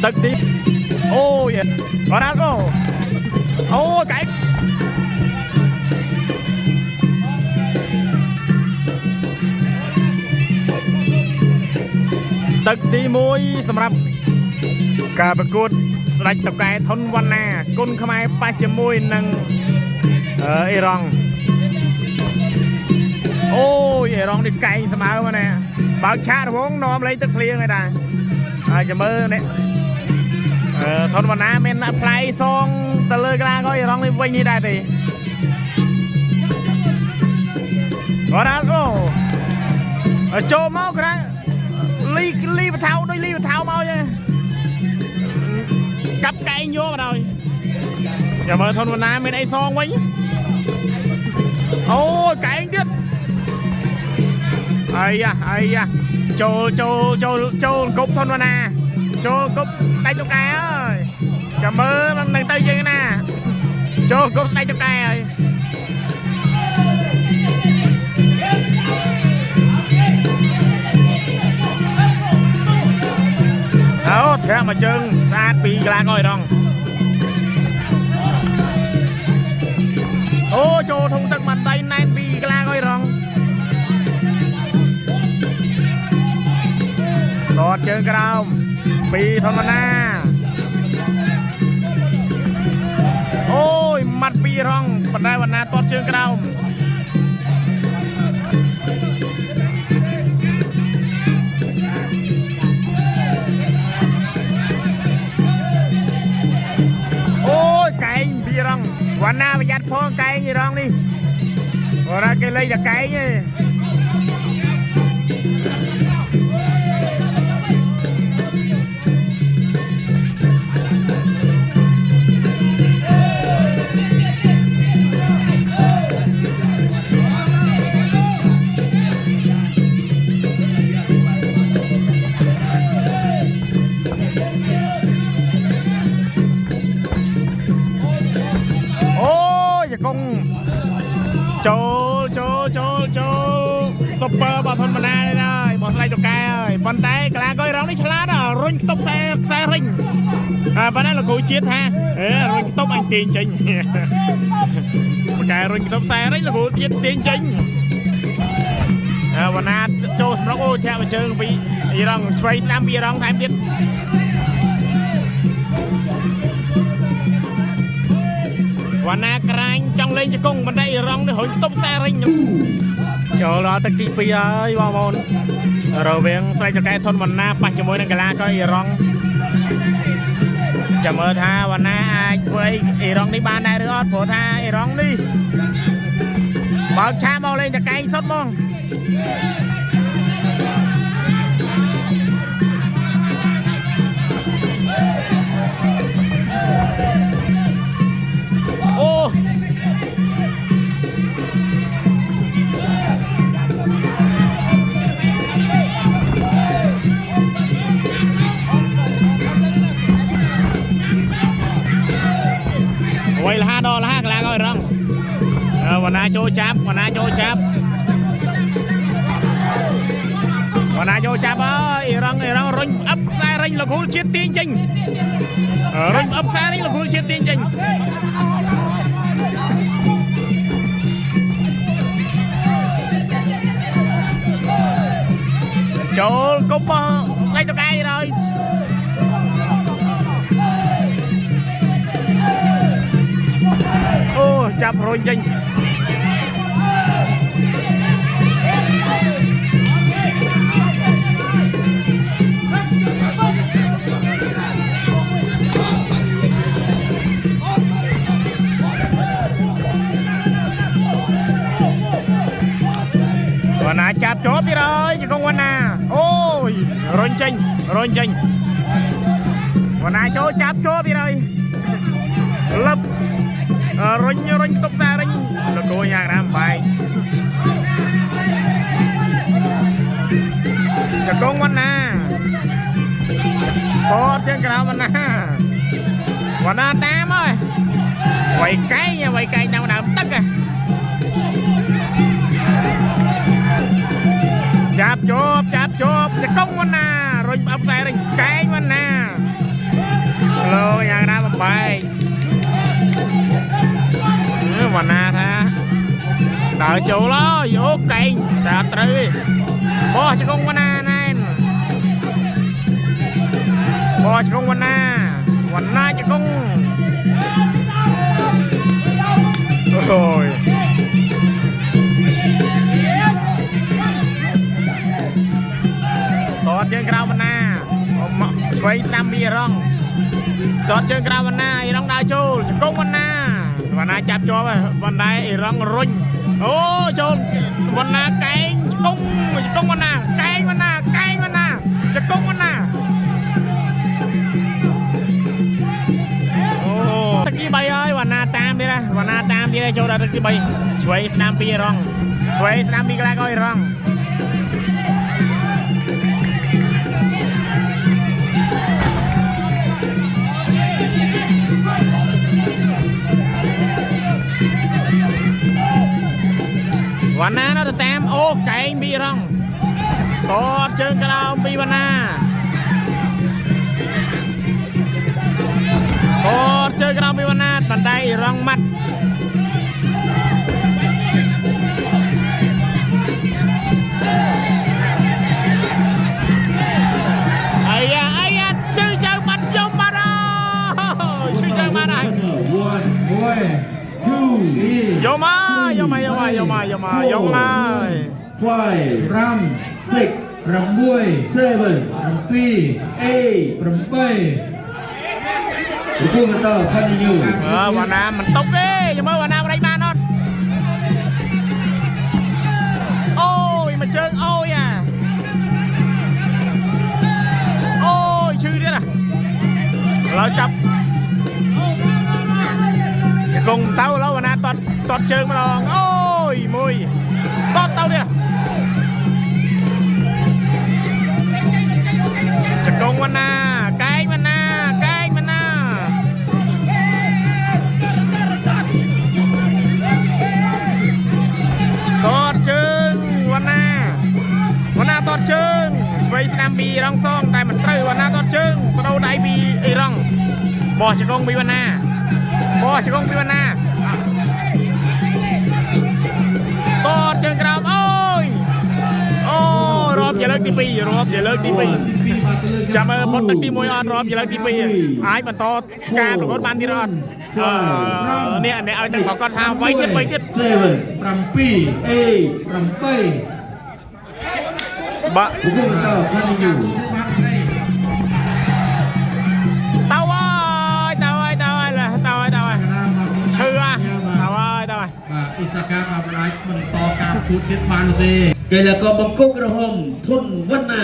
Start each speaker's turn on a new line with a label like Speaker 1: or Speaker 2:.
Speaker 1: ទឹកទីអូយបារ៉ាល់អូកែទឹកទី1សម្រាប់ការប្រកួតស្ដេចតកែថុនវណ្ណាគុណខ្មែរប៉ះជាមួយនឹងអេរ៉ង់អូយអេរ៉ង់នេះកែងស្មើមកណាបើកឆាករងនាំលេងទឹកភ្លៀងឯតាហើយចាំមើលនេះថុនវណ្ណាមានផ្លៃសងទៅលើក្រាក៏អេរ៉ង់នេះវិញនេះដែរទេបារ៉ាល់ចូលមកក្រាលីបថៅដូចលីបថៅមកចឹងកាប់កែងយកមកដល់ចាំមើលថុនវណ្ណាមានអីសងវិញអូកែងទៀតអាយ៉ាចូលគប់ថុនវណ្ណាចូលគប់ស្ដេចតុកែអើយចាំមើលនឹងទៅយើងណាចូលគប់ស្ដេចតុកែហើយអូធាក់មកជើងស្អាតពីក្លាកអយរងអូចូលធុងទឹកបាត់ដៃណែនពីក្លាកអយរងដកជើងក្រោមពីថុនវណ្ណាអូយម៉ាត់ពីរងបណ្ដាវណ្ណាតតជើងក្រោមវណ្ណាប្រយ័ត្នផងកែងរងនេះអូរ៉ាគេលេងតែកែងទេចូលសុពើបើធនវណ្ណានេះហើយបងស្ដេចតុកែហើយប៉ុន្តែក្លាកុយរងនេះឆ្លាតរុញខ្ទប់ខ្សែរិញប៉ុន្តែលោកគ្រូជាតិថារុញខ្ទប់អញទាញចេញបកែរុញខ្ទប់ខ្សែរិញលោកគ្រូជាតិទាញចេញវណ្ណាចូលសម្រុកអូធាក់មកជើងពីអ៊ីរ៉ង់ឆ្វេងស្ដាំពីអ៊ីរ៉ង់ថែមទៀតវណ្ណាក្រាញចង់លេងជង្គង់បណ្ដៃអ៊ីរ៉ង់នេះរុញខ្ទប់ខ្សែរិញចូលដល់ទឹកទី2ហើយបងប្អូនរវាងស្ដេចតុកែថុនវណ្ណាប៉ះជាមួយនឹងកីឡាករអ៊ីរ៉ង់ចាំមើលថាវណ្ណាអាចធ្វើអ៊ីរ៉ង់នេះបានដែរឬអត់ព្រោះថាអ៊ីរ៉ង់នេះបើកឆាមកលេងតកែងសុតហ្មងអូវៃលហាដល់លហាកន្លងឲ្យរងវណ្ណាចូលចាប់វណ្ណាចូលចាប់អើយរងរុញអឹបខ្សែរិញលោកគ្រូជាតិទាញចេញរុញអឹបខ្សែរិញលោកគ្រូជាតិទាញចេញចូលគប់ស្ដេចតុកែនេះហើយអូចាប់រុញចេញវណ្ណាចាប់ជាប់ទៀតហើយជង្គង់វណ្ណាអូយរុញចេញវណ្ណាចូលចាប់ជាប់ទៀតហើយលឹបរុញខ្ទប់ខ្សែរិញលោកគួរយ៉ាងណាបែកជង្គង់វណ្ណាបតជើងក្រោមវណ្ណាតាមហើយវៃកែងដើមទឹកចាប់ជាប់ជង្គង់វណ្ណារុញអបខ្សែរិញកែងវណ្ណា bay và na tha đợi chủ đó vô cạnh đã tới bò chứ không có na này bò chứ không có na chứ không rồi tọt chơi grau mana xoay năm bia rong tọt chơi grau mana rong đai chô chứ không mana chạp choวันđai rong rung ô chô mana cánh chứ không mana cánh mana chứ không mana ô tắc kia bay ơiวันtam đi đây chô ra tắc kia bay xoay năm bia rong xoay năm bia ra coi rongวันนั้นเราจะแต้มโอ้ไก่บีร่องตอดเชิงกระดาบีวันน่าตอดเชิงกระดาบีวันน่าตันได้ร่องมัดไอ้ยาชื่อเจ้ามัดยมมาดาชื่อเจ้ามาได้โยมา
Speaker 2: 5 ram 6 ram buôi 7 ram pi 8 ram bay คู่กันต่อพันอยู่
Speaker 1: วันน้ำมันตกเอ้ยยังไม่วันน้ำอะไรบ้านนอนโอ้ยมันเจิงโอ้ยอ่ะโอ้ยชื่อเนี่ยนะเราจับจะกงเต้าแล้ววันน้ำตอดเชิงมาลองโอ้ยมุยตอดเต้าเนี่ยจะกงวันน้ำไก่วันน้ำตอดเชิงวันน้ำตอดเชิงช่วยสนามบีร้องซองแต่มันเตยวันน้ำตอดเชิงกระโดดได้บีไอร้องบ่อจะกงบีวันน้ำตอดเชิงกระโอ้ยรอบอย่าเลิกดีปีจำพดตึกที่มวยออนรอบอย่าเลิกดีปีไอ้มันตอดการรถบันที่รอดเนี่ยเอาแต่ของก็ทำไว้เทียบ
Speaker 2: 7 ram pi 8 ram bay
Speaker 1: บะ
Speaker 2: คู่กันต่อพันอยู่
Speaker 1: เต้าไว้ชื่อเต้าไว้
Speaker 2: อิสกาครับไลฟ์มันต่อการพูดเก็ตบานเลยเกล้าก็บังกุกระหมทุนวันน่ะ